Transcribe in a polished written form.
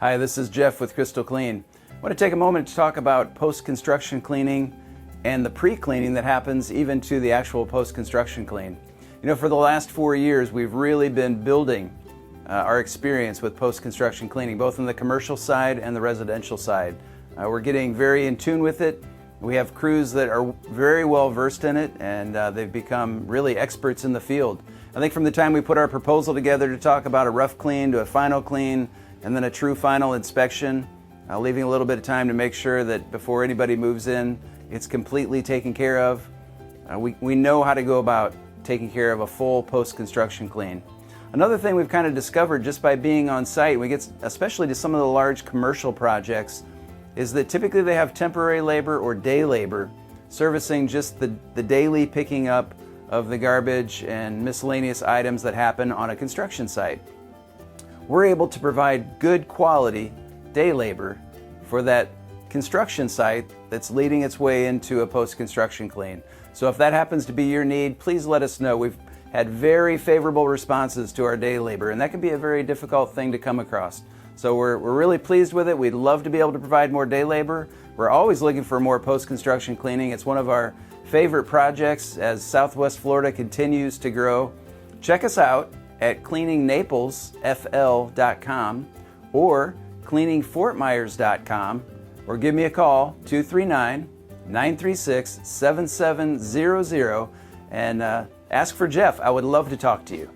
Hi, this is Jeff with Crystal Clean. I want to take a moment to talk about post-construction cleaning and the pre-cleaning that happens even to the actual post-construction clean. You know, for the last 4 years, we've really been building our experience with post-construction cleaning, both on the commercial side and the residential side. We're getting very in tune with it. We have crews that are very well versed in it, and they've become really experts in the field. I think from the time we put our proposal together to talk about a rough clean to a final clean and then a true final inspection, leaving a little bit of time to make sure that before anybody moves in, it's completely taken care of. We know how to go about taking care of a full post-construction clean. Another thing we've kind of discovered just by being on site, we get especially to some of the large commercial projects, is that typically they have temporary labor or day labor servicing just the daily picking up of the garbage and miscellaneous items that happen on a construction site. We're able to provide good quality day labor for that construction site that's leading its way into a post-construction clean. So if that happens to be your need, please let us know. We've had very favorable responses to our day labor, and that can be a very difficult thing to come across. So we're really pleased with it. We'd love to be able to provide more day labor. We're always looking for more post-construction cleaning. It's one of our favorite projects as Southwest Florida continues to grow. Check us out at cleaningnaplesfl.com or cleaningfortmyers.com, or give me a call, 239-936-7700, and ask for Jeff. I would love to talk to you.